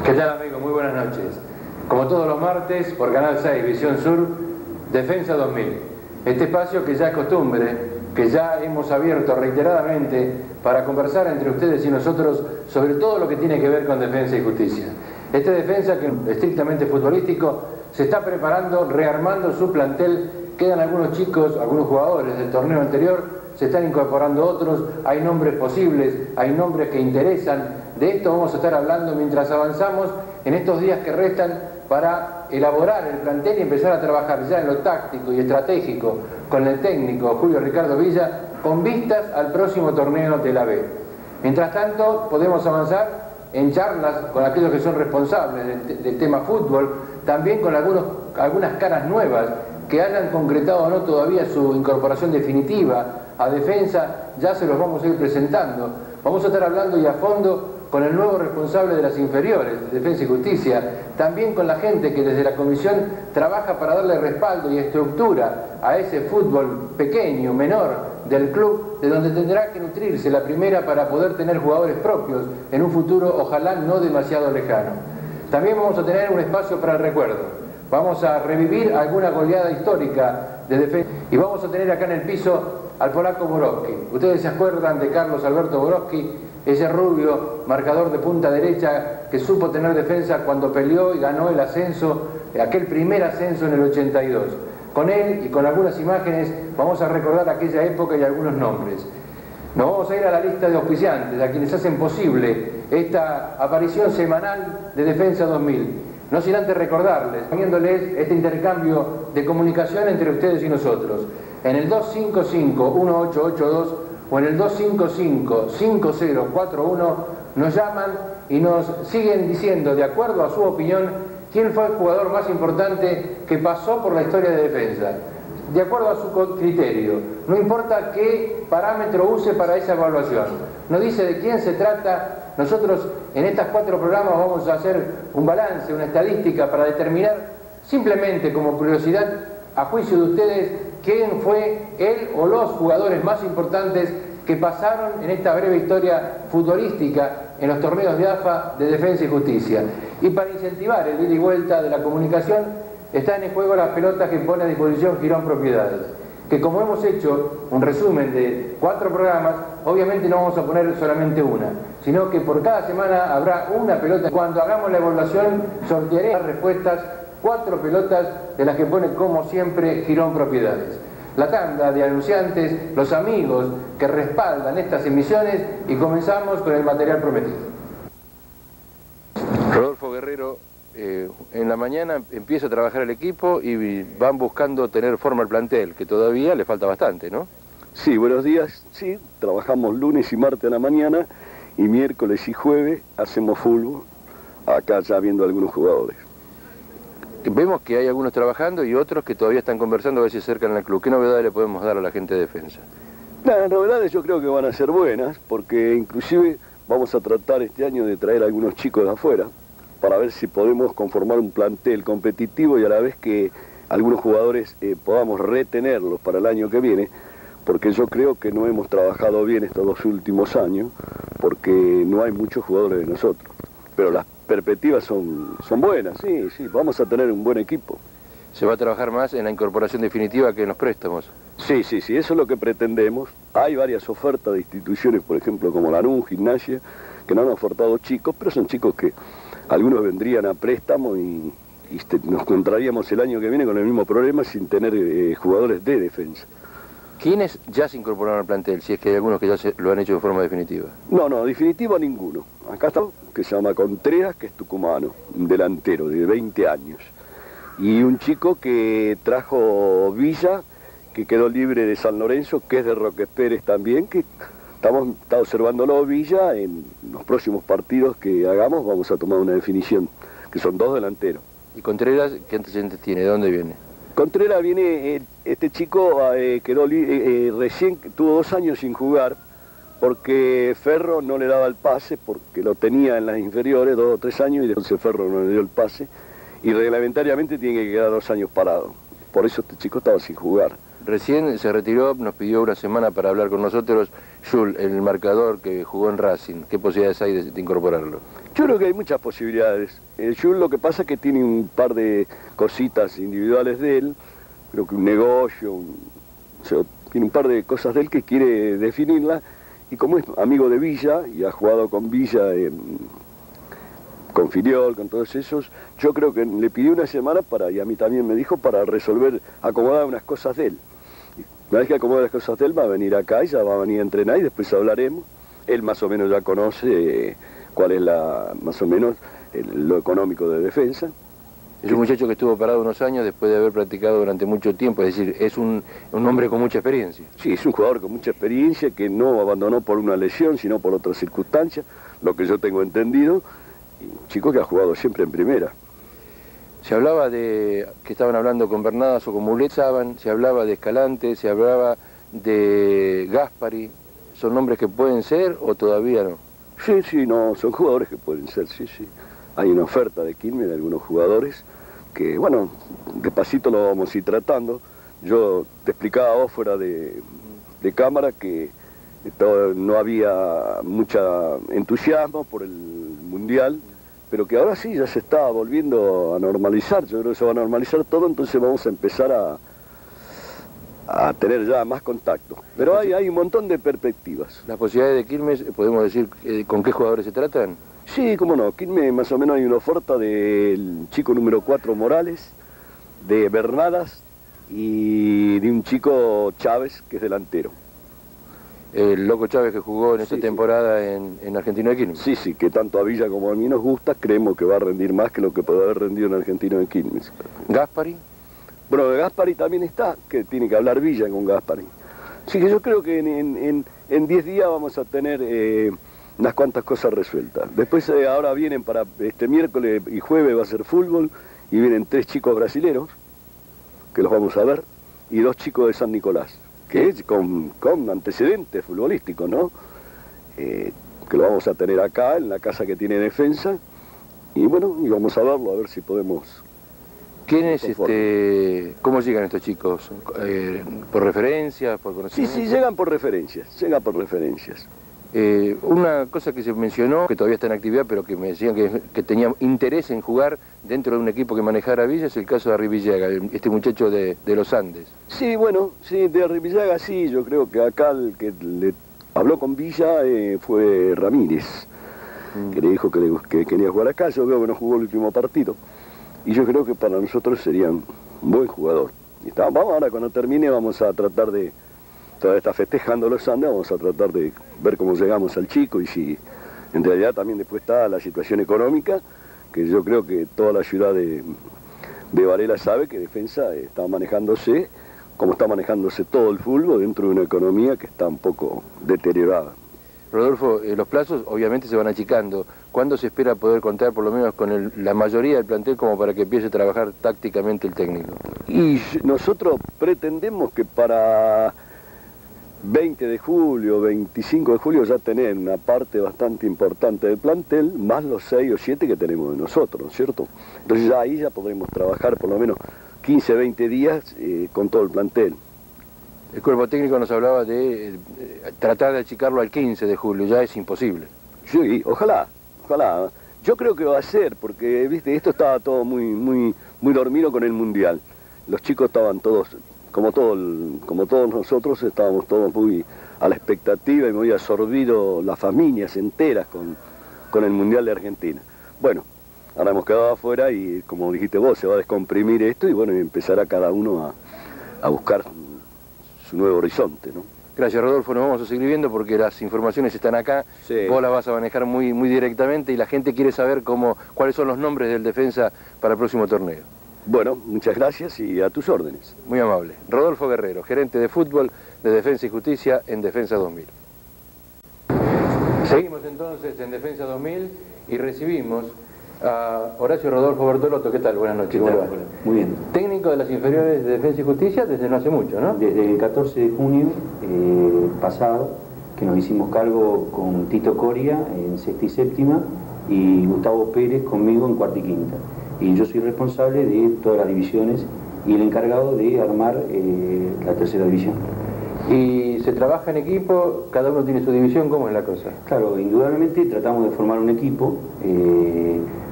¿Qué tal, amigo? Muy buenas noches. Como todos los martes, por Canal 6, Visión Sur, Defensa 2000. Este espacio que ya es costumbre, que ya hemos abierto reiteradamente para conversar entre ustedes y nosotros sobre todo lo que tiene que ver con defensa y justicia. Este defensa, que es estrictamente futbolístico, se está preparando, rearmando su plantel. Quedan algunos chicos, algunos jugadores del torneo anterior, se están incorporando otros, hay nombres posibles, hay nombres que interesan. De esto vamos a estar hablando mientras avanzamos en estos días que restan para elaborar el plantel y empezar a trabajar ya en lo táctico y estratégico con el técnico Julio Ricardo Villa, con vistas al próximo torneo de la B. Mientras tanto, podemos avanzar en charlas con aquellos que son responsables del tema fútbol, también con algunas caras nuevas que hayan concretado o no todavía su incorporación definitiva a defensa. Ya se los vamos a ir presentando. Vamos a estar hablando y a fondo con el nuevo responsable de las inferiores, de Defensa y Justicia, también con la gente que desde la comisión trabaja para darle respaldo y estructura a ese fútbol pequeño, menor del club, de donde tendrá que nutrirse la primera para poder tener jugadores propios en un futuro, ojalá no demasiado lejano. También vamos a tener un espacio para el recuerdo. Vamos a revivir alguna goleada histórica de defensa y vamos a tener acá en el piso al polaco Borowski. Ustedes se acuerdan de Carlos Alberto Borowski, ese rubio marcador de punta derecha que supo tener defensa cuando peleó y ganó el ascenso, aquel primer ascenso en el 82. Con él y con algunas imágenes vamos a recordar aquella época y algunos nombres. Nos vamos a ir a la lista de auspiciantes, a quienes hacen posible esta aparición semanal de Defensa 2000. No sin antes recordarles, poniéndoles este intercambio de comunicación entre ustedes y nosotros. En el 255-1882 o en el 255-5041 nos llaman y nos siguen diciendo, de acuerdo a su opinión, quién fue el jugador más importante que pasó por la historia de defensa. De acuerdo a su criterio, no importa qué parámetro use para esa evaluación. Nos dice de quién se trata. Nosotros en estos 4 programas vamos a hacer un balance, una estadística para determinar, simplemente como curiosidad, a juicio de ustedes, quién fue él o los jugadores más importantes que pasaron en esta breve historia futbolística en los torneos de AFA de Defensa y Justicia. Y para incentivar el ida y vuelta de la comunicación, están en juego las pelotas que pone a disposición Girón Propiedades, que como hemos hecho un resumen de 4 programas, obviamente no vamos a poner solamente una, sino que por cada semana habrá una pelota. Cuando hagamos la evaluación, sortearé las respuestas, 4 pelotas de las que pone como siempre Girón Propiedades. La tanda de anunciantes, los amigos que respaldan estas emisiones, y comenzamos con el material prometido. Rodolfo Guerrero, en la mañana empieza a trabajar el equipo y van buscando tener forma el plantel, que todavía le falta bastante, ¿no? Sí, buenos días. Sí, trabajamos lunes y martes a la mañana y miércoles y jueves hacemos fútbol, acá ya viendo algunos jugadores. Vemos que hay algunos trabajando y otros que todavía están conversando a ver si se acercan al club. ¿Qué novedades le podemos dar a la gente de defensa? Las novedades yo creo que van a ser buenas, porque inclusive vamos a tratar este año de traer a algunos chicos de afuera para ver si podemos conformar un plantel competitivo y a la vez que algunos jugadores podamos retenerlos para el año que viene, porque yo creo que no hemos trabajado bien estos 2 últimos años, porque no hay muchos jugadores de nosotros. Pero las perspectivas son buenas, sí, vamos a tener un buen equipo. ¿Se va a trabajar más en la incorporación definitiva que en los préstamos? Sí, eso es lo que pretendemos. Hay varias ofertas de instituciones, por ejemplo, como Lanús, Gimnasia, que no han ofertado chicos, pero son chicos que algunos vendrían a préstamo y nos encontraríamos el año que viene con el mismo problema sin tener jugadores de defensa. ¿Quiénes ya se incorporaron al plantel, si es que hay algunos que ya lo han hecho de forma definitiva? No, definitiva ninguno. Acá está, que se llama Contreras, que es tucumano, un delantero de 20 años. Y un chico que trajo Villa, que quedó libre de San Lorenzo, que es de Roque Pérez también, que está observándolo Villa. En los próximos partidos que hagamos vamos a tomar una definición, que son 2 delanteros. ¿Y Contreras qué antecedentes tiene? ¿De dónde viene? Contreras viene, este chico quedó recién, tuvo 2 años sin jugar, porque Ferro no le daba el pase, porque lo tenía en las inferiores 2 o 3 años, y entonces Ferro no le dio el pase, y reglamentariamente tiene que quedar 2 años parado. Por eso este chico estaba sin jugar. Recién se retiró, nos pidió una semana para hablar con nosotros. Jules, el marcador que jugó en Racing, ¿qué posibilidades hay de incorporarlo? Yo creo que hay muchas posibilidades. Jules lo que pasa es que tiene un par de cositas individuales de él, creo que un negocio, o sea, tiene un par de cosas de él que quiere definirla, y como es amigo de Villa, y ha jugado con Villa, con Filiol, con todos esos, yo creo que le pidió una semana y a mí también me dijo, para resolver, acomodar unas cosas de él. Una vez que acomode las cosas de él, va a venir acá y ya va a venir a entrenar y después hablaremos. Él más o menos ya conoce cuál es más o menos lo económico de Defensa. Es un muchacho que estuvo parado unos años después de haber practicado durante mucho tiempo, es decir, es un hombre con mucha experiencia. Sí, es un jugador con mucha experiencia que no abandonó por una lesión, sino por otras circunstancias, lo que yo tengo entendido, y un chico que ha jugado siempre en primera. Se hablaba de que estaban hablando con Bernadas o con Mulet, se hablaba de Escalante, se hablaba de Gaspari. ¿Son nombres que pueden ser o todavía no? Sí, no, son jugadores que pueden ser, sí. Hay una oferta de Quilmes de algunos jugadores que, bueno, despacito lo vamos a ir tratando. Yo te explicaba a vos fuera de cámara que no había mucho entusiasmo por el Mundial, pero que ahora sí ya se está volviendo a normalizar. Yo creo que se va a normalizar todo, entonces vamos a empezar a tener ya más contacto. Pero hay un montón de perspectivas. ¿Las posibilidades de Quilmes, podemos decir con qué jugadores se tratan? Sí, cómo no. Quilmes más o menos hay una oferta del chico número 4 Morales, de Bernadas y de un chico Chávez, que es delantero. El Loco Chávez que jugó en esta temporada en Argentino de Quilmes. Sí, que tanto a Villa como a mí nos gusta, creemos que va a rendir más que lo que puede haber rendido en Argentino de Quilmes. ¿Gaspari? Bueno, de Gaspari también está, que tiene que hablar Villa con Gaspari. Sí, que yo creo que en 10 días vamos a tener unas cuantas cosas resueltas. Después ahora vienen para este miércoles y jueves va a ser fútbol, y vienen 3 chicos brasileros, que los vamos a ver, y 2 chicos de San Nicolás, que es con antecedentes futbolísticos, ¿no? Que lo vamos a tener acá, en la casa que tiene Defensa, y bueno, y vamos a verlo, a ver si podemos... ¿Cómo llegan estos chicos? ¿Por referencias, por conocimiento? Sí, llegan por referencias, Una cosa que se mencionó, que todavía está en actividad, pero que me decían que tenía interés en jugar dentro de un equipo que manejara Villa, es el caso de Arribillaga, este muchacho de los Andes. Sí, bueno, sí, de Arribillaga sí, yo creo que acá el que le habló con Villa fue Ramírez, que le dijo que quería jugar acá. Yo veo que no jugó el último partido, y yo creo que para nosotros sería un buen jugador. Vamos ahora, cuando termine, vamos a tratar de... Todavía está festejando los Andes, vamos a tratar de ver cómo llegamos al chico, y si en realidad también después está la situación económica, que yo creo que toda la ciudad de Varela sabe que Defensa está manejándose como está manejándose todo el fútbol dentro de una economía que está un poco deteriorada. Rodolfo, los plazos obviamente se van achicando. ¿Cuándo se espera poder contar por lo menos con la mayoría del plantel como para que empiece a trabajar tácticamente el técnico? Y nosotros pretendemos que para 20 de julio, 25 de julio ya tener una parte bastante importante del plantel, más los 6 o 7 que tenemos de nosotros, ¿cierto? Entonces ya ahí ya podremos trabajar por lo menos 15, 20 días con todo el plantel. El cuerpo técnico nos hablaba de tratar de achicarlo al 15 de julio, ya es imposible. Sí, ojalá. Yo creo que va a ser, porque viste, esto estaba todo muy dormido con el Mundial. Los chicos estaban todos, como todos nosotros, estábamos todos muy a la expectativa y muy absorbidos, las familias enteras con el Mundial de Argentina. Bueno, ahora hemos quedado afuera y, como dijiste vos, se va a descomprimir esto y bueno, empezará cada uno a buscar su nuevo horizonte, ¿no? Gracias, Rodolfo, nos vamos a seguir viendo porque las informaciones están acá, sí. Vos las vas a manejar muy directamente y la gente quiere saber cuáles son los nombres del Defensa para el próximo torneo. Bueno, muchas gracias y a tus órdenes. Muy amable. Rodolfo Guerrero, gerente de fútbol de Defensa y Justicia en Defensa 2000. Seguimos entonces en Defensa 2000 y recibimos a Horacio Rodolfo Bertolotto. ¿Qué tal? Buenas noches. Hola. Muy bien. Técnico de las inferiores de Defensa y Justicia desde no hace mucho, ¿no? Desde el 14 de junio pasado, que nos hicimos cargo con Tito Coria en sexta y séptima y Gustavo Pérez conmigo en cuarta y quinta. Y yo soy responsable de todas las divisiones y el encargado de armar la tercera división. ¿Y se trabaja en equipo? ¿Cada uno tiene su división? ¿Cómo es la cosa? Claro, indudablemente tratamos de formar un equipo,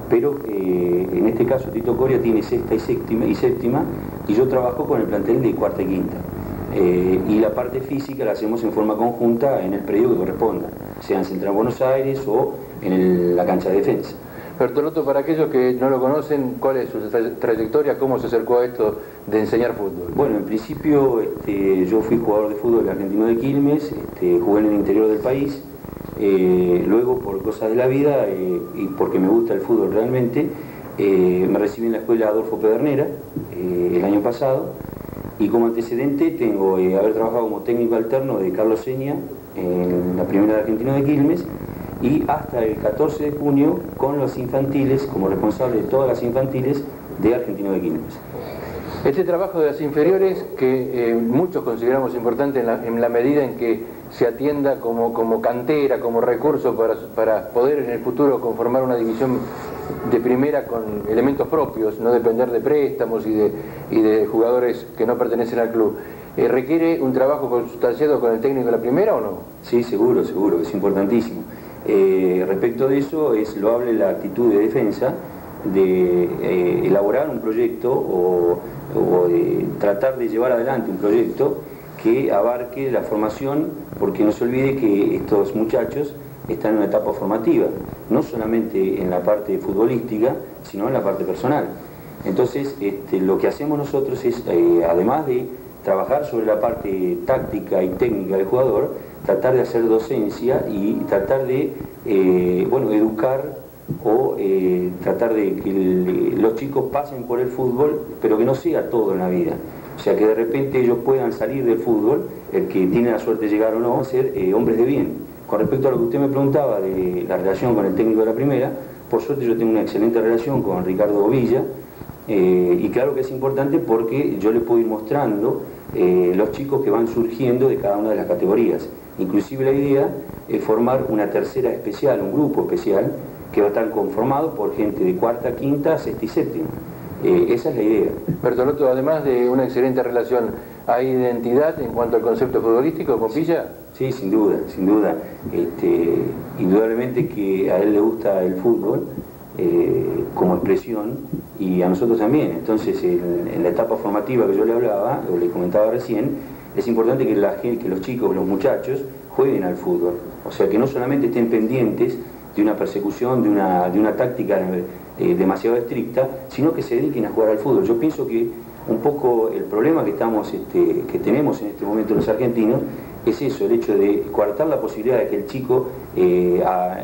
pero en este caso Tito Coria tiene sexta y séptima, y yo trabajo con el plantel de cuarta y quinta. Y la parte física la hacemos en forma conjunta en el predio que corresponda, sea en Central Buenos Aires o en la cancha de defensa. Bertolotto, para aquellos que no lo conocen, ¿cuál es su trayectoria? ¿Cómo se acercó a esto de enseñar fútbol? Bueno, en principio yo fui jugador de fútbol argentino de Quilmes, jugué en el interior del país, luego por cosas de la vida y porque me gusta el fútbol realmente, me recibí en la escuela Adolfo Pedernera el año pasado, y como antecedente tengo haber trabajado como técnico alterno de Carlos Seña en la primera de Argentino de Quilmes, y hasta el 14 de junio con los infantiles, como responsable de todas las infantiles de Argentino de Quilmes. Este trabajo de las inferiores, que muchos consideramos importante en la medida en que se atienda como cantera, como recurso para poder en el futuro conformar una división de primera con elementos propios, no depender de préstamos y de jugadores que no pertenecen al club, ¿requiere un trabajo consustanciado con el técnico de la primera o no? Sí, seguro, es importantísimo. Respecto de eso, es loable la actitud de defensa de elaborar un proyecto o de tratar de llevar adelante un proyecto que abarque la formación, porque no se olvide que estos muchachos están en una etapa formativa, no solamente en la parte futbolística, sino en la parte personal. Entonces, lo que hacemos nosotros es, además de trabajar sobre la parte táctica y técnica del jugador, tratar de hacer docencia y tratar de educar o tratar de que los chicos pasen por el fútbol, pero que no sea todo en la vida. O sea, que de repente ellos puedan salir del fútbol, el que tiene la suerte de llegar o no, ser hombres de bien. Con respecto a lo que usted me preguntaba de la relación con el técnico de la primera, por suerte yo tengo una excelente relación con Ricardo Villa, y claro que es importante porque yo le puedo ir mostrando los chicos que van surgiendo de cada una de las categorías. Inclusive la idea es formar una tercera especial, un grupo especial, que va a estar conformado por gente de cuarta, quinta, sexta y séptima. Esa es la idea. Bertolotto, además de una excelente relación, ¿hay identidad en cuanto al concepto futbolístico con Villa? Sí, sin duda, sin duda. Indudablemente que a él le gusta el fútbol como expresión, y a nosotros también. Entonces, en la etapa formativa que yo le hablaba, o le comentaba recién, es importante que los chicos, los muchachos, jueguen al fútbol. O sea, que no solamente estén pendientes de una persecución, de una táctica demasiado estricta, sino que se dediquen a jugar al fútbol. Yo pienso que un poco el problema que tenemos en este momento los argentinos es eso, el hecho de coartar la posibilidad de que el chico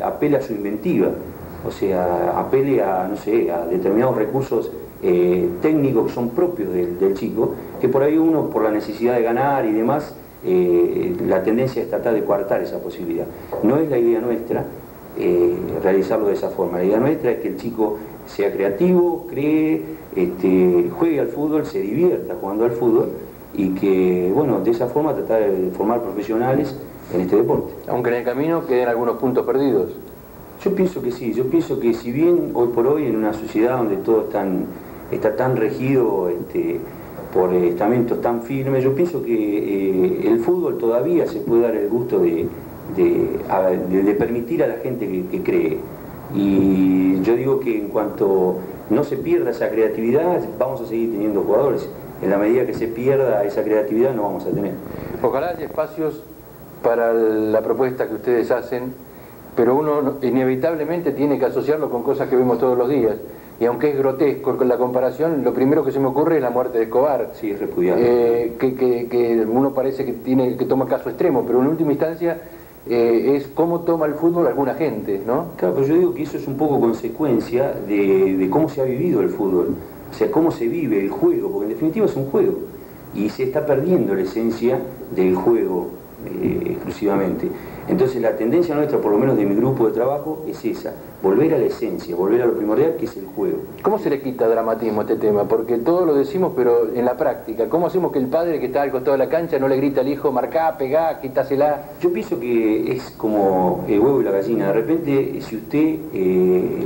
apele a su inventiva, o sea, apele a determinados recursos técnicos que son propios del chico, que por ahí uno, por la necesidad de ganar y demás, la tendencia es tratar de coartar esa posibilidad. No es la idea nuestra realizarlo de esa forma. La idea nuestra es que el chico sea creativo, cree, juegue al fútbol, se divierta jugando al fútbol, y que, bueno, de esa forma tratar de formar profesionales en este deporte. Aunque en el camino queden algunos puntos perdidos. Yo pienso que sí, yo pienso que si bien hoy por hoy en una sociedad donde todo está tan regido por estamentos tan firmes, yo pienso que el fútbol todavía se puede dar el gusto de permitir a la gente que cree. Y yo digo que en cuanto no se pierda esa creatividad, vamos a seguir teniendo jugadores. En la medida que se pierda esa creatividad, no vamos a tener. Ojalá haya espacios para la propuesta que ustedes hacen, pero uno inevitablemente tiene que asociarlo con cosas que vemos todos los días. Y aunque es grotesco con la comparación, lo primero que se me ocurre es la muerte de Escobar. Sí, es repudiable. Que uno parece que toma caso extremo, pero en última instancia es cómo toma el fútbol alguna gente, ¿no? Claro, pero yo digo que eso es un poco consecuencia de cómo se ha vivido el fútbol. O sea, cómo se vive el juego, porque en definitiva es un juego. Y se está perdiendo la esencia del juego exclusivamente. Entonces la tendencia nuestra, por lo menos de mi grupo de trabajo, es esa, volver a la esencia, volver a lo primordial, que es el juego. ¿Cómo se le quita dramatismo a este tema? Porque todo lo decimos, pero en la práctica, ¿cómo hacemos que el padre que está al costado de la cancha no le grita al hijo, marcá, pegá, quításela? Yo pienso que es como el huevo y la gallina. De repente, si usted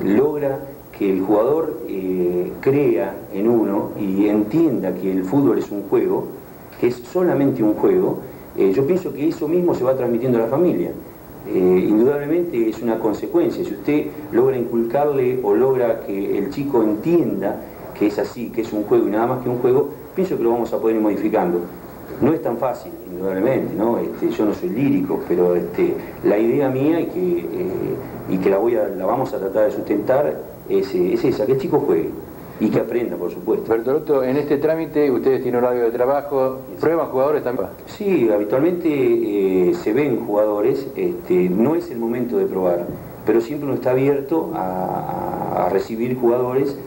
logra que el jugador crea en uno y entienda que el fútbol es un juego, que es solamente un juego, yo pienso que eso mismo se va transmitiendo a la familia. Indudablemente es una consecuencia. Si usted logra inculcarle o logra que el chico entienda que es así, que es un juego y nada más que un juego, pienso que lo vamos a poder ir modificando. No es tan fácil, indudablemente, ¿no? Yo no soy lírico, pero la idea mía y que la vamos a tratar de sustentar es esa, que el chico juegue y que aprenda, por supuesto. Bertolotto, en este trámite ustedes tienen horario de trabajo, ¿prueban jugadores también? Sí, habitualmente se ven jugadores, no es el momento de probar, pero siempre uno está abierto a recibir jugadores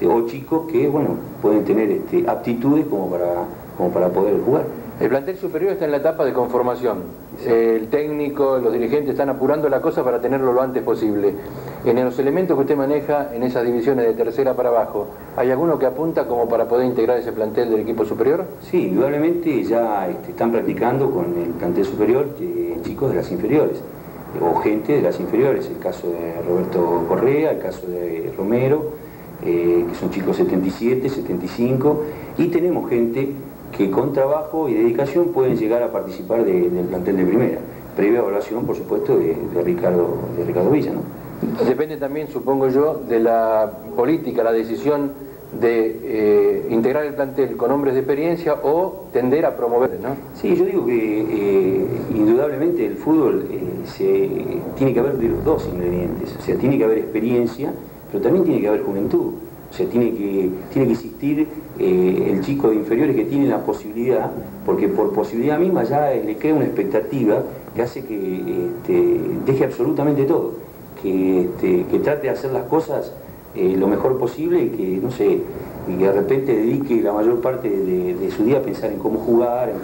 o chicos que, bueno, pueden tener aptitudes como para poder jugar. El plantel superior está en la etapa de conformación. El técnico, los dirigentes están apurando la cosa para tenerlo lo antes posible. En los elementos que usted maneja en esas divisiones de tercera para abajo, ¿hay alguno que apunta como para poder integrar ese plantel del equipo superior? Sí, indudablemente ya están practicando con el plantel superior chicos de las inferiores o gente de las inferiores. El caso de Roberto Correa, el caso de Romero, que son chicos 77, 75, y tenemos gente que con trabajo y dedicación pueden llegar a participar del plantel de primera, previa evaluación, por supuesto, de Ricardo Villa, ¿no? Depende también, supongo yo, de la política, la decisión de integrar el plantel con hombres de experiencia o tender a promover, ¿no? Sí, yo digo que indudablemente el fútbol tiene que haber de los dos ingredientes, o sea, tiene que haber experiencia, pero también tiene que haber juventud. O sea, tiene que existir el chico de inferiores que tiene la posibilidad, porque por posibilidad misma ya le crea una expectativa que hace que deje absolutamente todo, que trate de hacer las cosas lo mejor posible y que, no sé, y que de repente dedique la mayor parte de su día a pensar en cómo jugar, en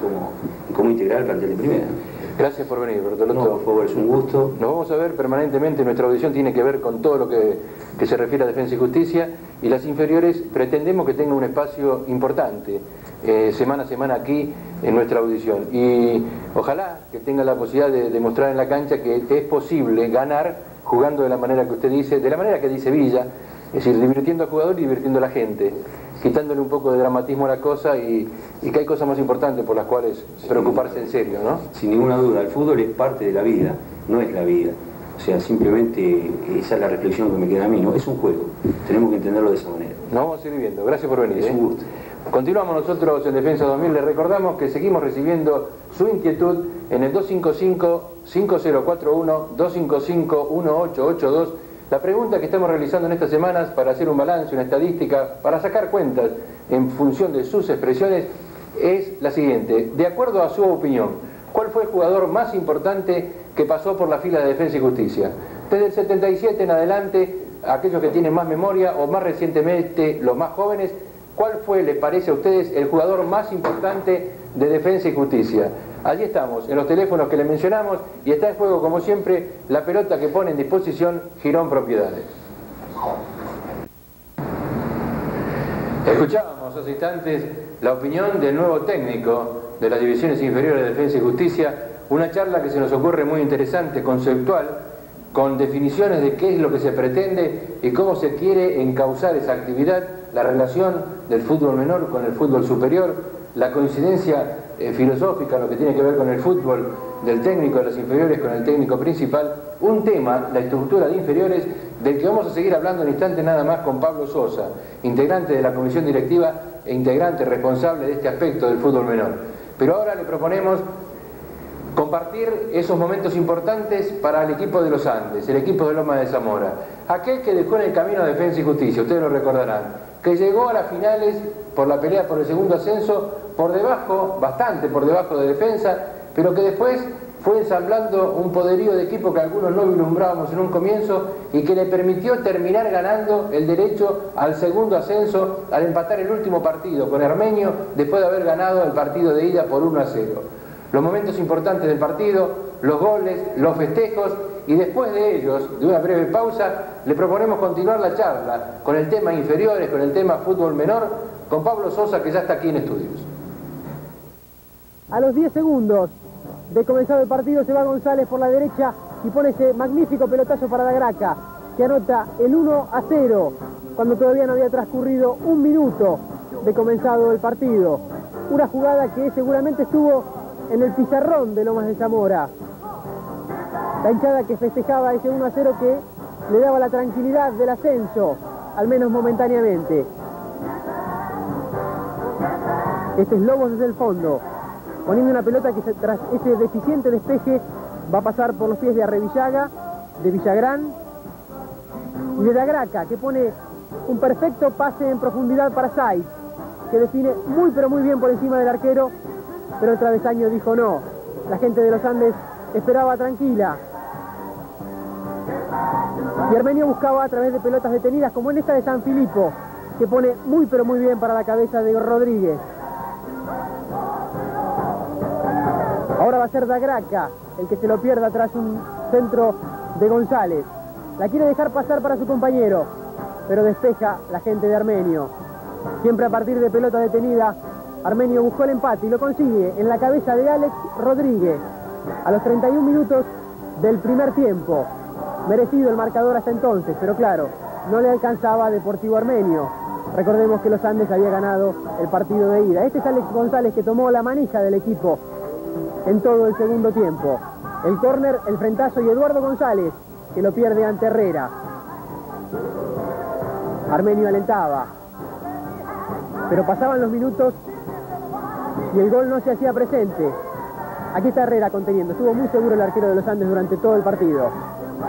cómo integrar el plantel de primera. Gracias por venir, Bertolotto. No, por favor, es un gusto. Nos vamos a ver permanentemente, nuestra audición tiene que ver con todo lo que se refiere a Defensa y Justicia, y las inferiores pretendemos que tengan un espacio importante, semana a semana aquí en nuestra audición. Y ojalá que tenga la posibilidad de demostrar en la cancha que es posible ganar jugando de la manera que usted dice, de la manera que dice Villa, es decir, divirtiendo al jugador y divirtiendo a la gente, quitándole un poco de dramatismo a la cosa y que hay cosas más importantes por las cuales preocuparse en serio, ¿no? Sin ninguna duda, el fútbol es parte de la vida, no es la vida. O sea, simplemente esa es la reflexión que me queda a mí, ¿no? Es un juego, tenemos que entenderlo de esa manera. Nos vamos a ir viendo, gracias por venir. Es un gusto. Continuamos nosotros en Defensa 2000, les recordamos que seguimos recibiendo su inquietud en el 255-5041, 255-1882, la pregunta que estamos realizando en estas semanas para hacer un balance, una estadística, para sacar cuentas en función de sus expresiones, es la siguiente. De acuerdo a su opinión, ¿cuál fue el jugador más importante que pasó por la fila de Defensa y Justicia? Desde el 77 en adelante, aquellos que tienen más memoria o más recientemente los más jóvenes, ¿cuál fue, les parece a ustedes, el jugador más importante de Defensa y Justicia? Allí estamos, en los teléfonos que les mencionamos, y está en juego, como siempre, la pelota que pone en disposición Girón Propiedades. Escuchábamos hace instantes la opinión del nuevo técnico de las divisiones inferiores de Defensa y Justicia, una charla que se nos ocurre muy interesante, conceptual, con definiciones de qué es lo que se pretende y cómo se quiere encauzar esa actividad, la relación del fútbol menor con el fútbol superior, la coincidencia filosófica, lo que tiene que ver con el fútbol del técnico de las inferiores con el técnico principal, un tema, la estructura de inferiores, del que vamos a seguir hablando en instantes nada más con Pablo Sosa, integrante de la comisión directiva e integrante responsable de este aspecto del fútbol menor. Pero ahora le proponemos compartir esos momentos importantes para el equipo de los Andes, el equipo de Loma de Zamora, aquel que dejó en el camino de Defensa y Justicia, ustedes lo recordarán, que llegó a las finales por la pelea por el segundo ascenso, por debajo, bastante por debajo de Defensa, pero que después fue ensamblando un poderío de equipo que algunos no vislumbrábamos en un comienzo y que le permitió terminar ganando el derecho al segundo ascenso al empatar el último partido con Hermeño después de haber ganado el partido de ida por 1-0. Los momentos importantes del partido, los goles, los festejos, y después de ellos, de una breve pausa, le proponemos continuar la charla con el tema inferiores, con el tema fútbol menor, con Pablo Sosa, que ya está aquí en estudios. A los 10 segundos de comenzar el partido se va González por la derecha y pone ese magnífico pelotazo para Dagraca. que anota el 1-0 cuando todavía no había transcurrido un minuto de comenzado el partido. Una jugada que seguramente estuvo en el pizarrón de Lomas de Zamora. La hinchada que festejaba ese 1-0 que le daba la tranquilidad del ascenso, al menos momentáneamente. Este es Lobos desde el fondo, poniendo una pelota que tras ese deficiente despeje va a pasar por los pies de Arrevillaga, de Villagrán y de Dagraca, que pone un perfecto pase en profundidad para Saiz, que define muy pero muy bien por encima del arquero, pero el travesaño dijo no. La gente de los Andes esperaba tranquila. Y Armenio buscaba a través de pelotas detenidas, como en esta de San Filipo, que pone muy pero muy bien para la cabeza de Rodríguez. Ahora va a ser Dagraca el que se lo pierda tras un centro de González. La quiere dejar pasar para su compañero, pero despeja la gente de Armenio. Siempre a partir de pelota detenida, Armenio buscó el empate y lo consigue en la cabeza de Alex Rodríguez a los 31 minutos del primer tiempo. Merecido el marcador hasta entonces, pero claro, no le alcanzaba a Deportivo Armenio. Recordemos que los Andes había ganado el partido de ida. Este es Alex González, que tomó la manija del equipo en todo el segundo tiempo. El córner, el frentazo, y Eduardo González, que lo pierde ante Herrera. Armenio alentaba, pero pasaban los minutos y el gol no se hacía presente. Aquí está Herrera conteniendo. Estuvo muy seguro el arquero de los Andes durante todo el partido.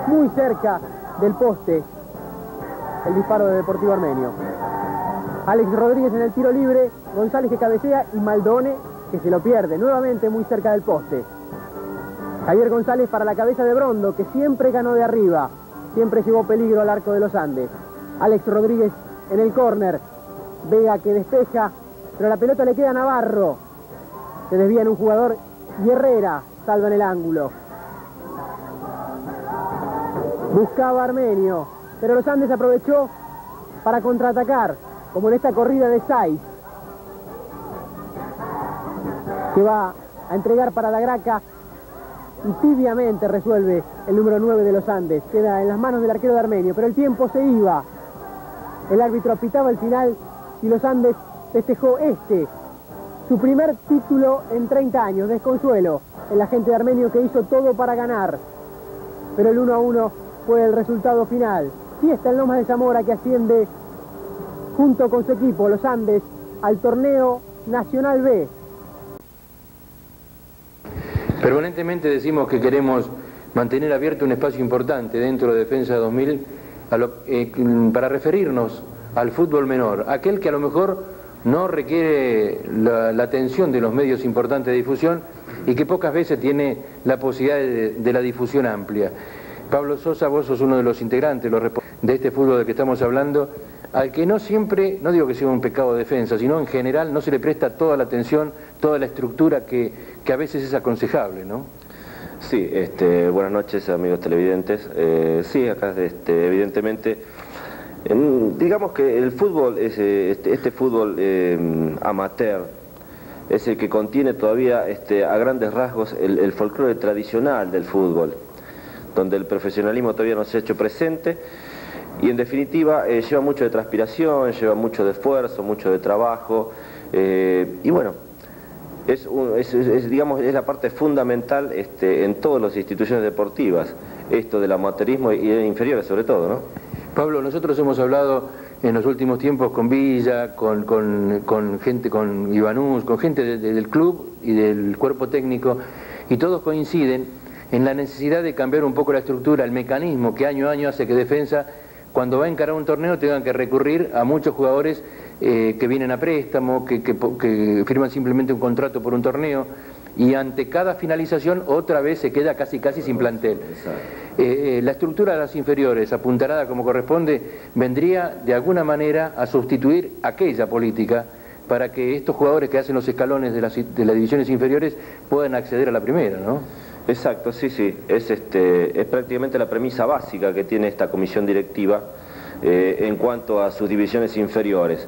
Muy cerca del poste el disparo de Deportivo Armenio. Alex Rodríguez en el tiro libre, González que cabecea y Maldone que se lo pierde, nuevamente muy cerca del poste. Javier González para la cabeza de Brondo, que siempre ganó de arriba, siempre llevó peligro al arco de los Andes. Alex Rodríguez en el córner, Vega que despeja, pero la pelota le queda a Navarro. Se desvía en un jugador y Herrera salva en el ángulo. Buscaba Armenio, pero los Andes aprovechó para contraatacar, como en esta corrida de Saiz, que va a entregar para Dagraca y tibiamente resuelve el número 9 de los Andes. Queda en las manos del arquero de Armenio, pero el tiempo se iba. El árbitro apitaba el final y los Andes festejó su primer título en 30 años. Desconsuelo en la gente de Armenio, que hizo todo para ganar, pero el 1-1 fue el resultado final. Fiesta en Lomas de Zamora, que asciende junto con su equipo, los Andes, al torneo Nacional B. Permanentemente decimos que queremos mantener abierto un espacio importante dentro de Defensa 2000 para referirnos al fútbol menor, aquel que a lo mejor no requiere la atención de los medios importantes de difusión y que pocas veces tiene la posibilidad de la difusión amplia. Pablo Sosa, vos sos uno de los integrantes de este fútbol del que estamos hablando, al que no siempre, no digo que sea un pecado de defensa, sino en general no se le presta toda la atención, toda la estructura que a veces es aconsejable, ¿no? Sí, buenas noches, amigos televidentes. Sí, acá evidentemente, digamos que el fútbol, este fútbol amateur, es el que contiene todavía a grandes rasgos el folclore tradicional del fútbol, donde el profesionalismo todavía no se ha hecho presente y en definitiva lleva mucho de transpiración, lleva mucho de esfuerzo, mucho de trabajo y bueno, digamos, es la parte fundamental en todas las instituciones deportivas, esto del amateurismo y de inferiores sobre todo, ¿no? Pablo, nosotros hemos hablado en los últimos tiempos con Villa, con gente, con Ibanús, con gente del club y del cuerpo técnico, y todos coinciden en la necesidad de cambiar un poco la estructura, el mecanismo que año a año hace que Defensa, cuando va a encarar un torneo, tengan que recurrir a muchos jugadores que vienen a préstamo, que firman simplemente un contrato por un torneo, y ante cada finalización otra vez se queda casi sin plantel. La estructura de las inferiores, apuntalada como corresponde, vendría de alguna manera a sustituir aquella política para que estos jugadores que hacen los escalones de las divisiones inferiores puedan acceder a la primera, ¿no? Exacto, sí, es prácticamente la premisa básica que tiene esta comisión directiva en cuanto a sus divisiones inferiores.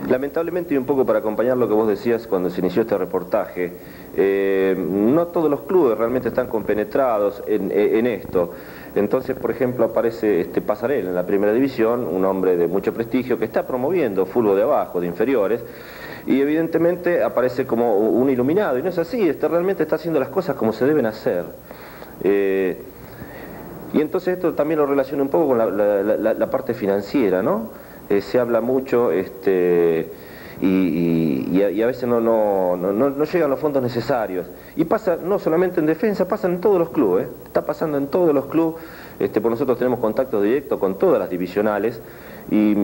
Lamentablemente, y un poco para acompañar lo que vos decías cuando se inició este reportaje, no todos los clubes realmente están compenetrados en esto. Entonces, por ejemplo, aparece Pasarela en la primera división, un hombre de mucho prestigio que está promoviendo fútbol de abajo, de inferiores, y evidentemente aparece como un iluminado, y no es así, realmente está haciendo las cosas como se deben hacer. Y entonces esto también lo relaciona un poco con la parte financiera, ¿no? Se habla mucho y a veces no llegan los fondos necesarios. Y pasa no solamente en defensa, pasa en todos los clubes, está pasando en todos los clubes. Por nosotros tenemos contacto directo con todas las divisionales y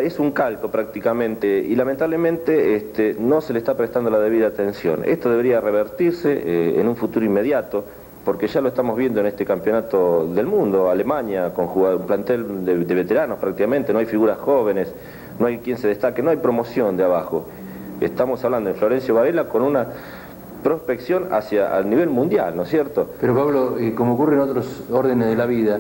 es un calco prácticamente, y lamentablemente no se le está prestando la debida atención. Esto debería revertirse en un futuro inmediato, porque ya lo estamos viendo en este campeonato del mundo, Alemania, con un plantel de veteranos prácticamente, no hay figuras jóvenes, no hay quien se destaque, no hay promoción de abajo. Estamos hablando de Florencio Varela con una prospección al nivel mundial, ¿no es cierto? Pero Pablo, como ocurre en otros órdenes de la vida,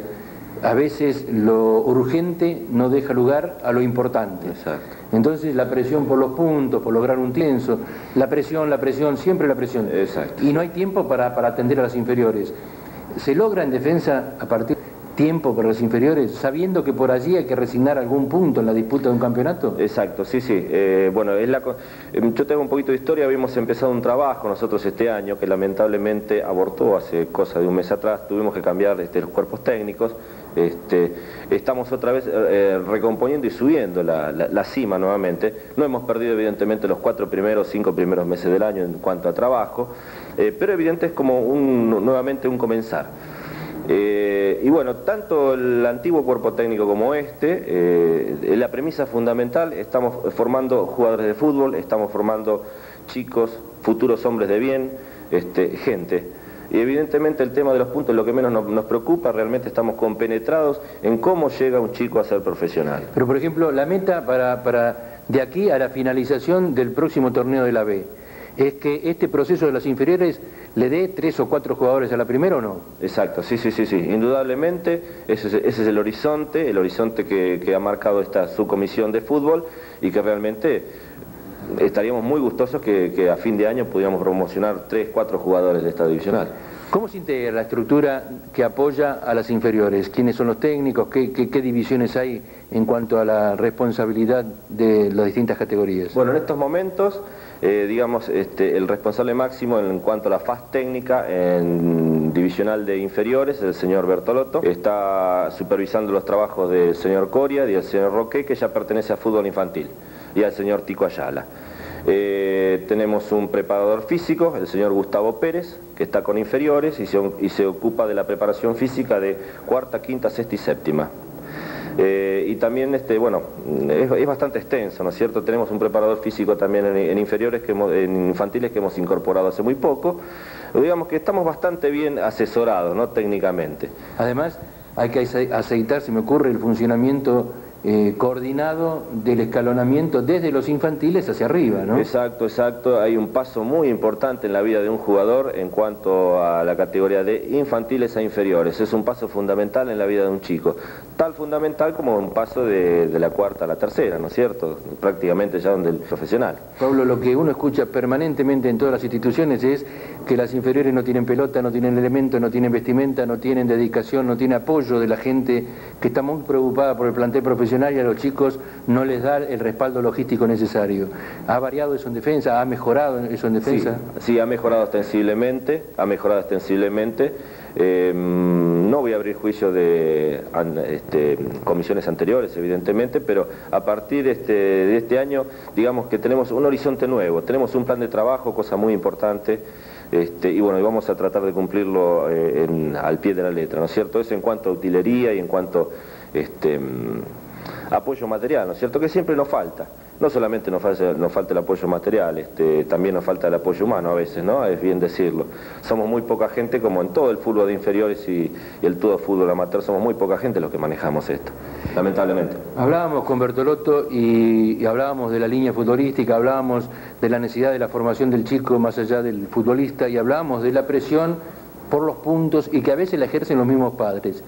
a veces lo urgente no deja lugar a lo importante. Exacto. Entonces la presión por los puntos, por lograr un triunfo, la presión, siempre la presión. Exacto. Y no hay tiempo para atender a las inferiores. ¿Se logra en defensa a partir de tiempo para las inferiores, sabiendo que por allí hay que resignar algún punto en la disputa de un campeonato? Exacto, sí. Bueno, yo tengo un poquito de historia. Habíamos empezado un trabajo nosotros este año que lamentablemente abortó hace cosa de un mes atrás. Tuvimos que cambiar los cuerpos técnicos. Estamos otra vez recomponiendo y subiendo la cima nuevamente. No hemos perdido evidentemente los 5 primeros meses del año en cuanto a trabajo, pero evidente es como nuevamente un comenzar. Y bueno, tanto el antiguo cuerpo técnico como la premisa fundamental, estamos formando jugadores de fútbol, estamos formando chicos, futuros hombres de bien, gente. Y evidentemente el tema de los puntos es lo que menos nos preocupa, realmente estamos compenetrados en cómo llega un chico a ser profesional. Pero por ejemplo, la meta para de aquí a la finalización del próximo torneo de la B, ¿es que este proceso de las inferiores le dé 3 o 4 jugadores a la primera o no? Exacto, sí. Indudablemente ese es el horizonte que ha marcado esta subcomisión de fútbol, y que realmente estaríamos muy gustosos que a fin de año pudiéramos promocionar 3, 4 jugadores de esta divisional. ¿Cómo se integra la estructura que apoya a las inferiores? ¿Quiénes son los técnicos? ¿Qué divisiones hay en cuanto a la responsabilidad de las distintas categorías? Bueno, en estos momentos, digamos, el responsable máximo en cuanto a la faz técnica en divisional de inferiores es el señor Bertolotto. Está supervisando los trabajos del señor Coria y del señor Roque, que ya pertenece a fútbol infantil, y al señor Tico Ayala. Tenemos un preparador físico, el señor Gustavo Pérez, que está con inferiores y se ocupa de la preparación física de cuarta, quinta, sexta y séptima. Y también, bueno, es bastante extenso, ¿no es cierto? Tenemos un preparador físico también en inferiores, en infantiles, que hemos incorporado hace muy poco. Digamos que estamos bastante bien asesorados, ¿no? Técnicamente. Además, hay que aceitar, se me ocurre, el funcionamiento coordinado del escalonamiento desde los infantiles hacia arriba, ¿no? Exacto. Hay un paso muy importante en la vida de un jugador en cuanto a la categoría de infantiles a inferiores. Es un paso fundamental en la vida de un chico. Tal fundamental como un paso de la cuarta a la tercera, ¿no es cierto? Prácticamente ya donde el profesional. Pablo, lo que uno escucha permanentemente en todas las instituciones es que las inferiores no tienen pelota, no tienen elementos, no tienen vestimenta, no tienen dedicación, no tienen apoyo de la gente que está muy preocupada por el plantel profesional, y a los chicos no les da el respaldo logístico necesario. ¿Ha variado eso en defensa? ¿Ha mejorado eso en defensa? Sí, ha mejorado ostensiblemente, no voy a abrir juicio de comisiones anteriores, evidentemente, pero a partir de este año, digamos que tenemos un horizonte nuevo, tenemos un plan de trabajo, cosa muy importante, y bueno, y vamos a tratar de cumplirlo al pie de la letra, ¿no es cierto? Eso en cuanto a utilería y en cuanto apoyo material, ¿no es cierto? Que siempre nos falta. No solamente nos falta el apoyo material, también nos falta el apoyo humano a veces, ¿no? Es bien decirlo. Somos muy poca gente, como en todo el fútbol de inferiores y el todo fútbol amateur, somos muy poca gente los que manejamos esto, lamentablemente. Hablábamos con Bertolotto y hablábamos de la línea futbolística, hablábamos de la necesidad de la formación del chico más allá del futbolista, y hablábamos de la presión por los puntos y que a veces la ejercen los mismos padres.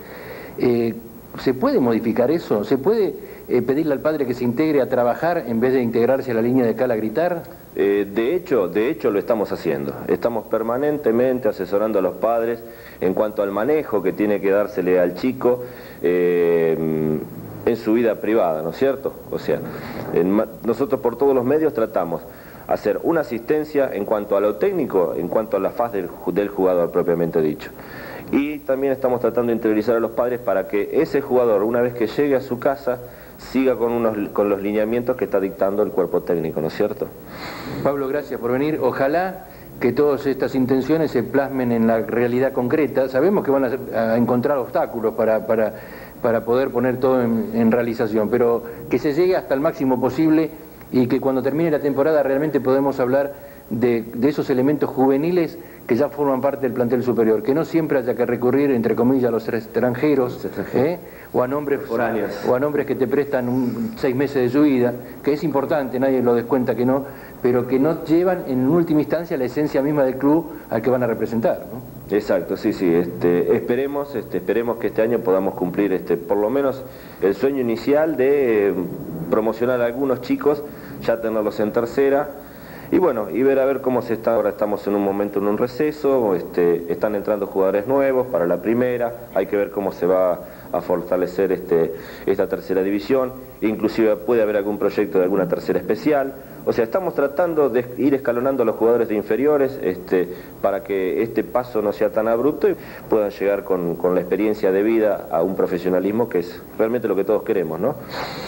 ¿Se puede modificar eso? ¿Se puede pedirle al padre que se integre a trabajar en vez de integrarse a la línea de cal a gritar? De hecho lo estamos haciendo. Estamos permanentemente asesorando a los padres en cuanto al manejo que tiene que dársele al chico en su vida privada, ¿no es cierto? O sea, nosotros por todos los medios tratamos hacer una asistencia en cuanto a lo técnico, en cuanto a la faz del jugador propiamente dicho. Y también estamos tratando de interiorizar a los padres para que ese jugador, una vez que llegue a su casa, siga con los lineamientos que está dictando el cuerpo técnico, ¿no es cierto? Pablo, gracias por venir. Ojalá que todas estas intenciones se plasmen en la realidad concreta. Sabemos que van a encontrar obstáculos para poder poner todo en realización, pero que se llegue hasta el máximo posible y que cuando termine la temporada realmente podemos hablar de esos elementos juveniles que ya forman parte del plantel superior, que no siempre haya que recurrir, entre comillas, a los extranjeros, o a nombres foráneos, o a nombres que te prestan 6 meses de su vida, que es importante, nadie lo descuenta que no, pero que no llevan en última instancia la esencia misma del club al que van a representar, ¿no? Exacto, sí, esperemos que este año podamos cumplir por lo menos el sueño inicial de promocionar a algunos chicos, ya tenerlos en tercera, y bueno, y ver a ver cómo se está. Ahora estamos en un momento en un receso, están entrando jugadores nuevos para la primera, hay que ver cómo se va a fortalecer esta tercera división, inclusive puede haber algún proyecto de alguna tercera especial. O sea, estamos tratando de ir escalonando a los jugadores de inferiores para que este paso no sea tan abrupto y puedan llegar con la experiencia de vida a un profesionalismo que es realmente lo que todos queremos, ¿no?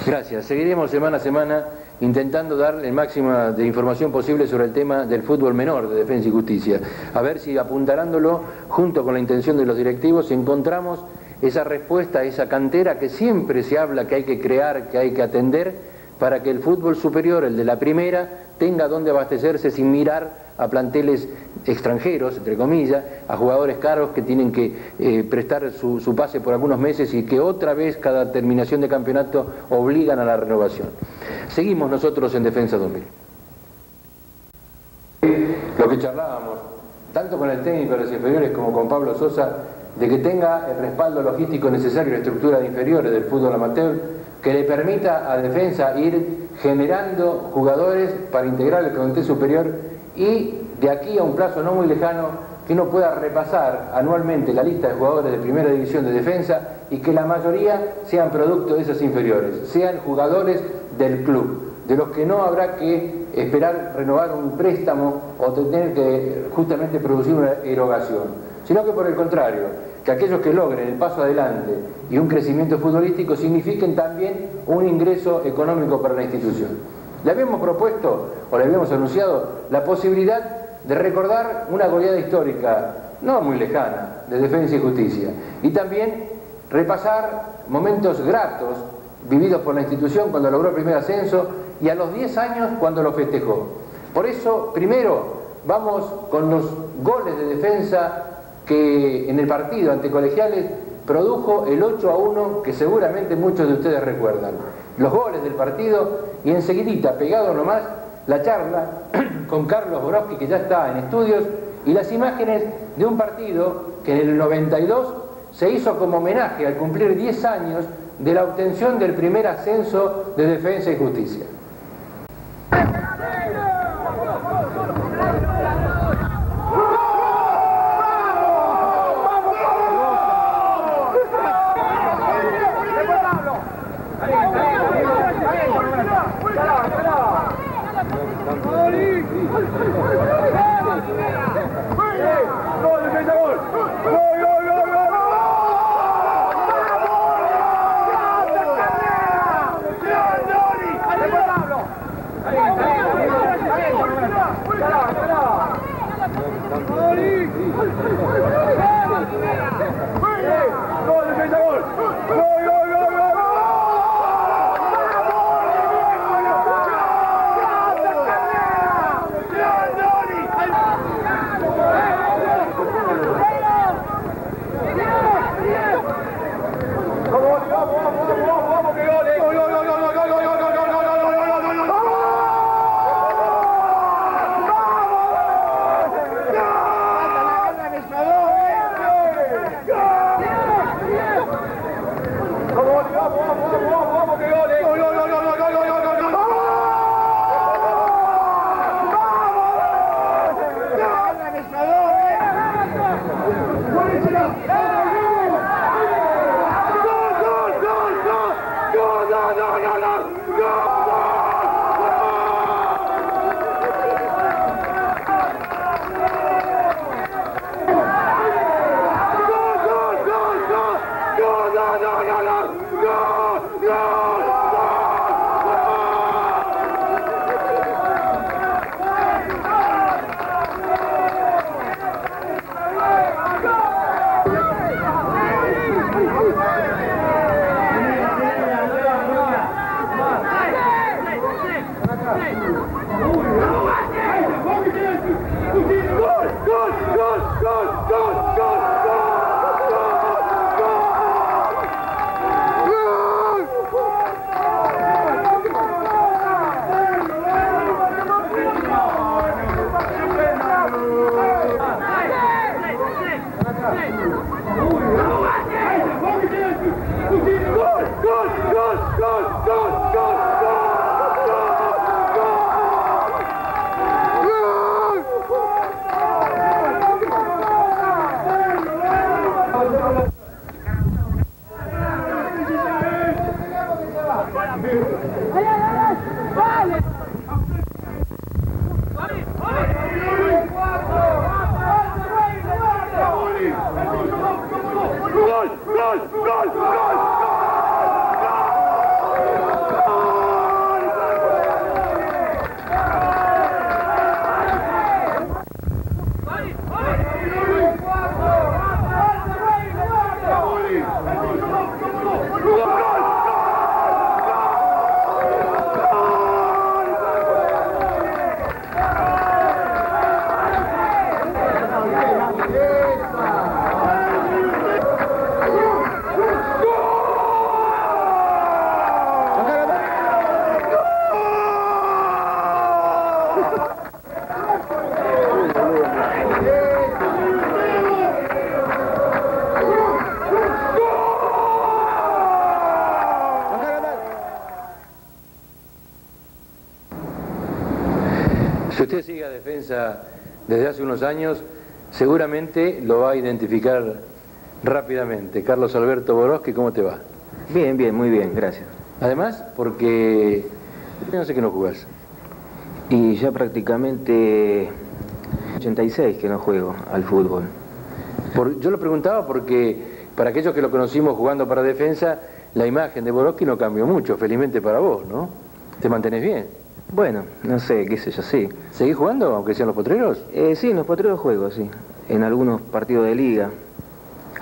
Gracias. Seguiremos semana a semana intentando dar el máximo de información posible sobre el tema del fútbol menor de Defensa y Justicia. A ver si apuntalándolo junto con la intención de los directivos encontramos esa respuesta, esa cantera que siempre se habla que hay que crear, que hay que atender, para que el fútbol superior, el de la primera, tenga donde abastecerse sin mirar a planteles extranjeros, entre comillas, a jugadores caros que tienen que prestar su pase por algunos meses y que otra vez cada terminación de campeonato obligan a la renovación. Seguimos nosotros en Defensa 2000. Lo que charlábamos, tanto con el técnico de los inferiores como con Pablo Sosa, de que tenga el respaldo logístico necesario y la estructura de inferiores del fútbol amateur, que le permita a Defensa ir generando jugadores para integrar el comité superior y de aquí a un plazo no muy lejano que uno pueda repasar anualmente la lista de jugadores de primera división de Defensa y que la mayoría sean producto de esas inferiores, sean jugadores del club, de los que no habrá que esperar renovar un préstamo o tener que justamente producir una erogación, sino que por el contrario, que aquellos que logren el paso adelante y un crecimiento futbolístico signifiquen también un ingreso económico para la institución. Le habíamos propuesto, o le habíamos anunciado, la posibilidad de recordar una goleada histórica, no muy lejana, de Defensa y Justicia, y también repasar momentos gratos vividos por la institución cuando logró el primer ascenso y a los 10 años cuando lo festejó. Por eso, primero, vamos con los goles de Defensa que en el partido ante Colegiales produjo el 8-1 que seguramente muchos de ustedes recuerdan. Los goles del partido y enseguidita, pegado nomás, la charla con Carlos Borowski, que ya está en estudios, y las imágenes de un partido que en el 92 se hizo como homenaje al cumplir 10 años de la obtención del primer ascenso de Defensa y Justicia. Si usted sigue a Defensa desde hace unos años, seguramente lo va a identificar rápidamente. Carlos Alberto Borowski, ¿cómo te va? Bien, bien, muy bien, gracias. Además, porque no sé que no jugás. Y ya prácticamente 86 que no juego al fútbol. Yo lo preguntaba porque para aquellos que lo conocimos jugando para Defensa, la imagen de Borowski no cambió mucho, felizmente para vos, ¿no? ¿Te mantenés bien? Bueno, no sé, qué sé yo, sí. ¿Seguís jugando, aunque sean los potreros? Sí, en los potreros juego, sí. En algunos partidos de liga.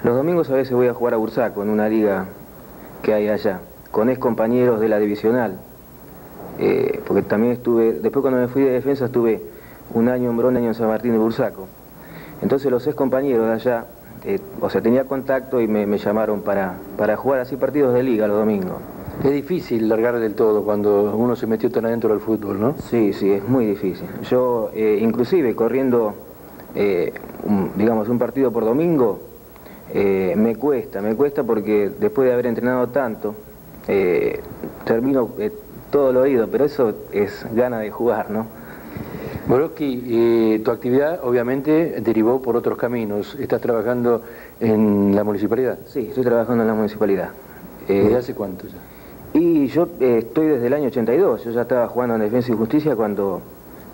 Los domingos a veces voy a jugar a Bursaco, en una liga que hay allá, con ex compañeros de la divisional. Porque también estuve, después cuando me fui de Defensa estuve un año en Brón, un año en San Martín de Bursaco. Entonces los ex compañeros de allá, o sea, tenía contacto y me llamaron para jugar así partidos de liga los domingos. Es difícil largar del todo cuando uno se metió tan adentro del fútbol, ¿no? Sí, sí, es muy difícil. Yo, inclusive, corriendo, digamos, un partido por domingo, me cuesta porque después de haber entrenado tanto, termino todo lo oído, pero eso es gana de jugar, ¿no? Borowski, tu actividad obviamente derivó por otros caminos. ¿Estás trabajando en la municipalidad? Sí, estoy trabajando en la municipalidad. ¿Desde hace cuánto ya? Y yo estoy desde el año 82, yo ya estaba jugando en Defensa y Justicia cuando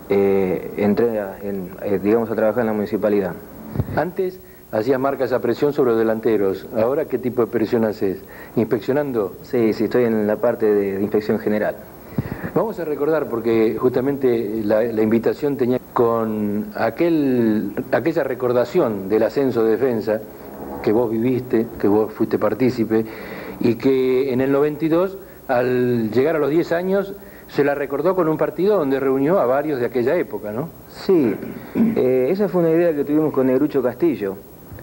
entré digamos, a trabajar en la municipalidad. Antes hacías marcas a presión sobre los delanteros, ¿ahora qué tipo de presión haces? ¿Inspeccionando? Sí, sí, estoy en la parte de inspección general. Vamos a recordar, porque justamente la invitación tenía con aquella recordación del ascenso de Defensa que vos viviste, que vos fuiste partícipe, y que en el 92, al llegar a los 10 años, se la recordó con un partido donde reunió a varios de aquella época, ¿no? Sí, esa fue una idea que tuvimos con Negrucho Castillo,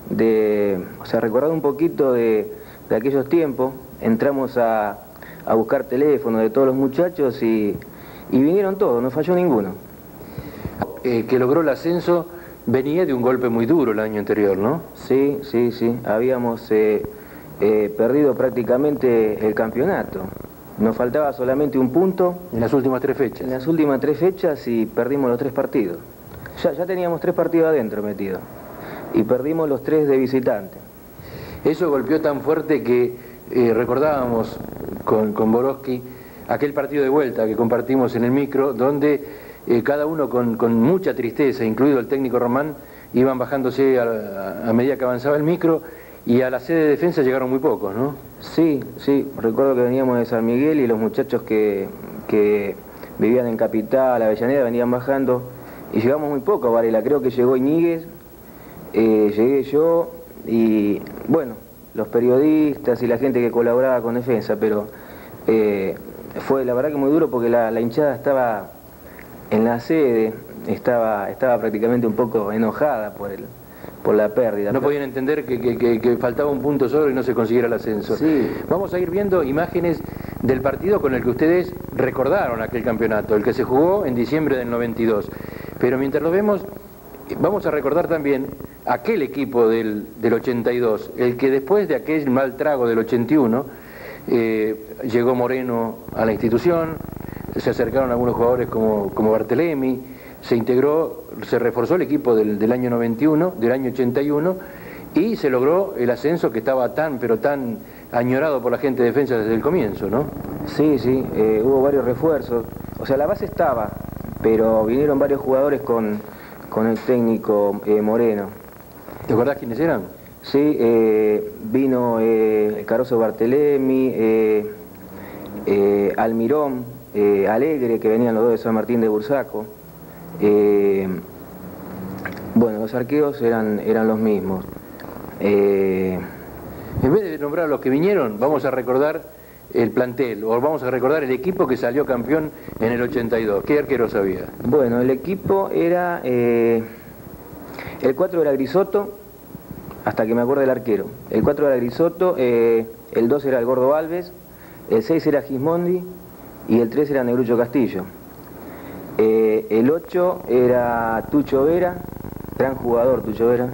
o sea, recordar un poquito de aquellos tiempos. Entramos a buscar teléfonos de todos los muchachos y vinieron todos, no falló ninguno. Que logró el ascenso venía de un golpe muy duro el año anterior, ¿no? Sí, sí, sí, habíamos perdido prácticamente el campeonato. Nos faltaba solamente un punto. En las últimas 3 fechas. En las últimas 3 fechas y perdimos los 3 partidos. Ya teníamos 3 partidos adentro metidos. Y perdimos los 3 de visitante. Eso golpeó tan fuerte que recordábamos con Borowski aquel partido de vuelta que compartimos en el micro, donde cada uno con mucha tristeza, incluido el técnico Román, iban bajándose a medida que avanzaba el micro, y a la sede de Defensa llegaron muy pocos, ¿no? Sí, recuerdo que veníamos de San Miguel y los muchachos que vivían en Capital, Avellaneda, venían bajando y llegamos muy poco a Varela. Creo que llegó Iñiguez, llegué yo y bueno, los periodistas y la gente que colaboraba con Defensa, pero fue la verdad que muy duro porque la hinchada estaba en la sede, estaba prácticamente un poco enojada por la pérdida. No podían entender que faltaba un punto solo y no se consiguiera el ascenso. Sí. Vamos a ir viendo imágenes del partido con el que ustedes recordaron aquel campeonato, el que se jugó en diciembre del 92. Pero mientras lo vemos, vamos a recordar también aquel equipo del 82, el que después de aquel mal trago del 81, llegó Moreno a la institución, se acercaron algunos jugadores como Barthelemy, se integró, se reforzó el equipo del año 91, del año 81, y se logró el ascenso que estaba tan añorado por la gente de Defensa desde el comienzo, ¿no? Sí, hubo varios refuerzos, o sea, la base estaba, pero vinieron varios jugadores con el técnico Moreno. ¿Te acordás quiénes eran? Sí, vino Caroso Barthelemy, Almirón, Alegre, que venían los dos de San Martín de Bursaco. Bueno, los arqueros eran los mismos. En vez de nombrar a los que vinieron, vamos a recordar el plantel, o vamos a recordar el equipo que salió campeón en el 82. ¿Qué arqueros había? Bueno, el equipo era... el 4 era Grisotto, hasta que me acuerdo del arquero. El 4 era Grisotto, el 2 era el Gordo Alves, el 6 era Gismondi y el 3 era Negrucho Castillo. El 8 era Tucho Vera, gran jugador Tucho Vera,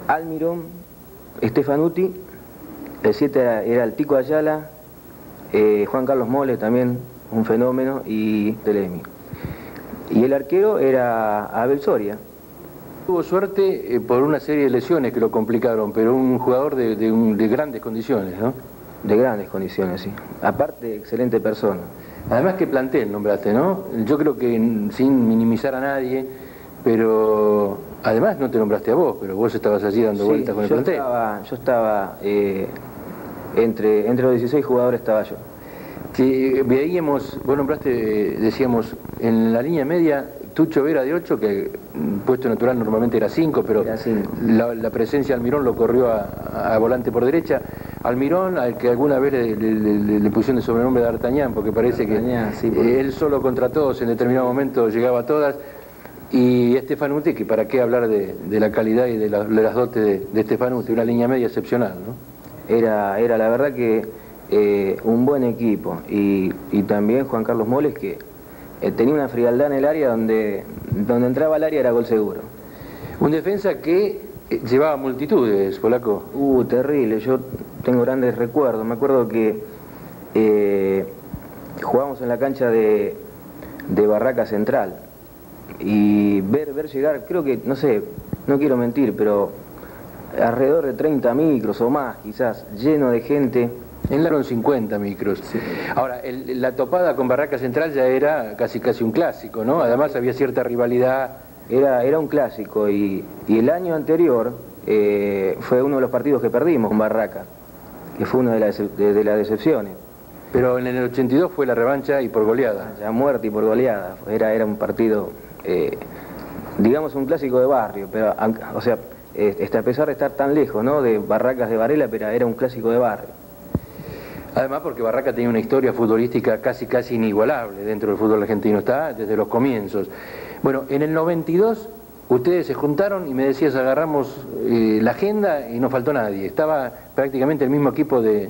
Almirón, Stefanuti, el 7 era el Tico Ayala, Juan Carlos Mole también, un fenómeno, y Telemi. Y el arquero era Abel Soria. Tuvo suerte por una serie de lesiones que lo complicaron, pero un jugador de grandes condiciones, ¿no? De grandes condiciones, sí. Aparte, excelente persona. Además, ¿qué plantel nombraste, no? Yo creo que sin minimizar a nadie, pero además no te nombraste a vos, pero vos estabas allí dando vueltas con el plantel. Yo estaba entre los 16 jugadores estaba yo. Sí, veíamos, vos nombraste, decíamos, en la línea media, Tucho Vera de 8, que puesto natural normalmente era 5, pero era 5. La presencia de Almirón lo corrió a volante por derecha. Almirón, al que alguna vez le pusieron de sobrenombre de D'Artagnan, porque parece que él solo contra todos en determinado momento llegaba a todas. Y Stefanuti, que para qué hablar de la calidad y de las dotes de Stefanuti, una línea media excepcional, ¿no? Era la verdad que un buen equipo, y también Juan Carlos Moles, que tenía una frialdad en el área donde entraba al área era gol seguro. Un defensa que llevaba multitudes, Polaco. Terrible, yo tengo grandes recuerdos. Me acuerdo que jugábamos en la cancha de Barraca Central y ver llegar, creo que, no sé, no quiero mentir, pero alrededor de 30 micros o más quizás, lleno de gente. Enlaron 50 micros. Sí. Ahora, la topada con Barraca Central ya era casi un clásico, ¿no? Además había cierta rivalidad. Era un clásico, y el año anterior fue uno de los partidos que perdimos con Barraca, que fue una de las decepciones. Pero en el 82 fue la revancha y por goleada. Ya muerte y por goleada. Era un partido, digamos, un clásico de barrio, pero, o sea, a pesar de estar tan lejos, ¿no?, de Barracas de Varela, pero era un clásico de barrio. Además porque Barraca tenía una historia futbolística casi inigualable dentro del fútbol argentino, está desde los comienzos. Bueno, en el 92 ustedes se juntaron y me decías, agarramos la agenda y no faltó nadie. ¿Estaba prácticamente el mismo equipo que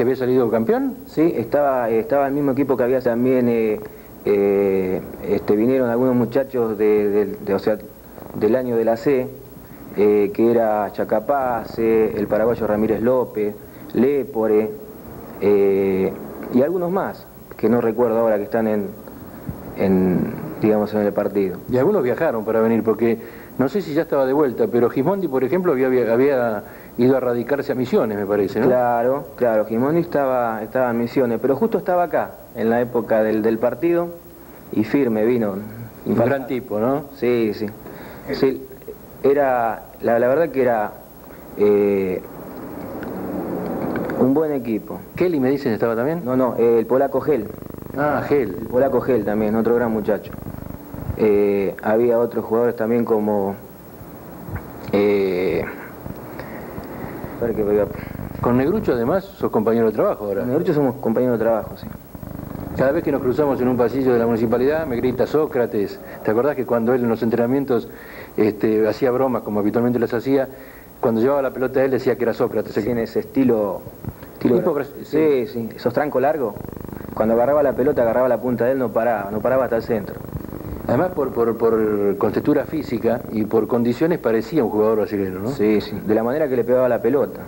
había salido campeón? Sí, estaba el mismo equipo que había también, vinieron algunos muchachos o sea, del año de la C, que era Chacapaz, el paraguayo Ramírez López, Lépore, y algunos más, que no recuerdo ahora, que están digamos, en el partido. Y algunos viajaron para venir, porque no sé si ya estaba de vuelta, pero Gismondi, por ejemplo, había ido a radicarse a Misiones, me parece, ¿no? Claro, Gismondi estaba en Misiones, pero justo estaba acá, en la época del partido, y firme vino. Un gran tipo, ¿no? Sí. Era, la verdad que era Un buen equipo. ¿Kelly me dicen estaba también? No, el polaco Gel. Ah, Gel. El polaco Gel también, otro gran muchacho. Había otros jugadores también como... Con Negrucho además sos compañero de trabajo ahora. Con Negrucho somos compañeros de trabajo, sí. Cada vez que nos cruzamos en un pasillo de la municipalidad me grita Sócrates. ¿Te acordás que cuando él en los entrenamientos hacía bromas como habitualmente las hacía, cuando llevaba la pelota a él decía que era Sócrates? Tiene ese estilo... Sí. Sí, esos trancos largos. Cuando agarraba la pelota, agarraba la punta de él, no paraba hasta el centro. Además por contextura física y por condiciones parecía un jugador brasileño, ¿no? Sí, de la manera que le pegaba la pelota.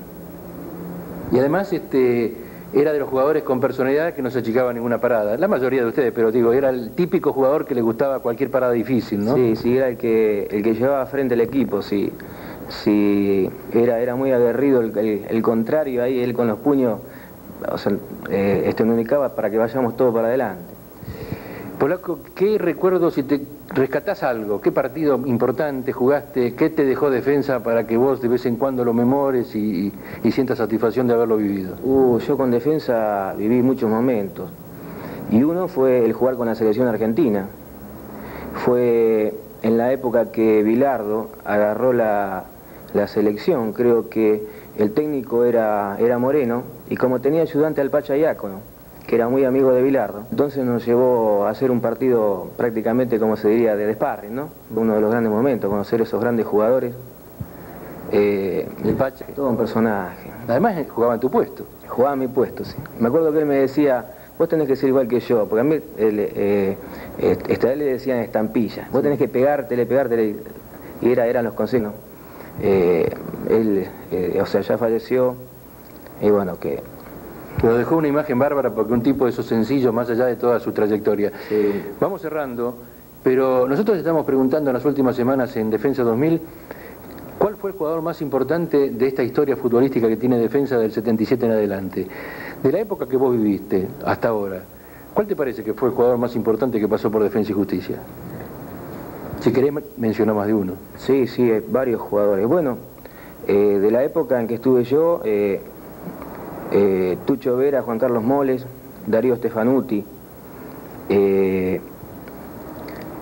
Y además era de los jugadores con personalidad que no se achicaba ninguna parada. La mayoría de ustedes, pero digo, era el típico jugador que le gustaba cualquier parada difícil, ¿no? Sí, era el que llevaba frente al equipo, sí. Era muy aguerrido el contrario, ahí él con los puños, o sea, indicaba para que vayamos todos para adelante. Polaco, ¿qué recuerdo, si te rescatás algo, qué partido importante jugaste, qué te dejó Defensa para que vos de vez en cuando lo memores y sientas satisfacción de haberlo vivido? Yo con Defensa viví muchos momentos. Y uno fue el jugar con la selección argentina. Fue en la época que Bilardo agarró la selección. Creo que el técnico era Moreno, y como tenía ayudante al Pacha Diácono, que era muy amigo de Bilardo, entonces nos llevó a hacer un partido prácticamente, como se diría, de sparring, ¿no? Uno de los grandes momentos, conocer esos grandes jugadores. El Pacha. Todo un personaje. Además jugaba en tu puesto. Jugaba en mi puesto, sí. Me acuerdo que él me decía, vos tenés que ser igual que yo, porque a mí él le decían estampilla. Vos tenés que pegártele, y eran los consejos. O sea, ya falleció, y bueno, que... Pero dejó una imagen bárbara porque un tipo de esos sencillos más allá de toda su trayectoria. Sí. Vamos cerrando, pero nosotros estamos preguntando en las últimas semanas en Defensa 2000, ¿cuál fue el jugador más importante de esta historia futbolística que tiene Defensa del 77 en adelante? De la época que vos viviste hasta ahora, ¿cuál te parece que fue el jugador más importante que pasó por Defensa y Justicia? Si querés mencionar más de uno. Sí, varios jugadores. Bueno, de la época en que estuve yo... Tucho Vera, Juan Carlos Moles, Darío Stefanuti,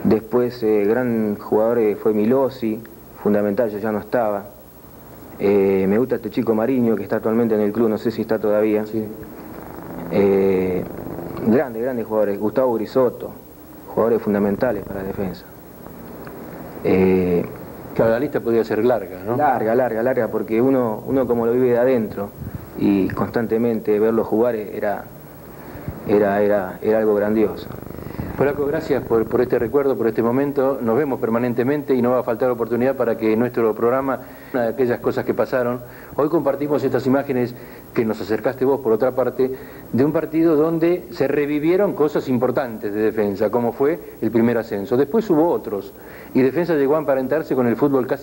después gran jugador fue Milossi, fundamental, yo ya no estaba. Me gusta este chico Mariño que está actualmente en el club, no sé si está todavía. Sí. Grandes jugadores, Gustavo Grisotto, jugadores fundamentales para la Defensa. Claro, la lista podría ser larga, ¿no? Larga, porque uno como lo vive de adentro y constantemente verlo jugar era algo grandioso. Polaco, gracias por este recuerdo, por este momento. Nos vemos permanentemente y no va a faltar oportunidad para que nuestro programa, una de aquellas cosas que pasaron, hoy compartimos estas imágenes que nos acercaste vos, por otra parte, de un partido donde se revivieron cosas importantes de Defensa, como fue el primer ascenso. Después hubo otros, y Defensa llegó a emparentarse con el fútbol casi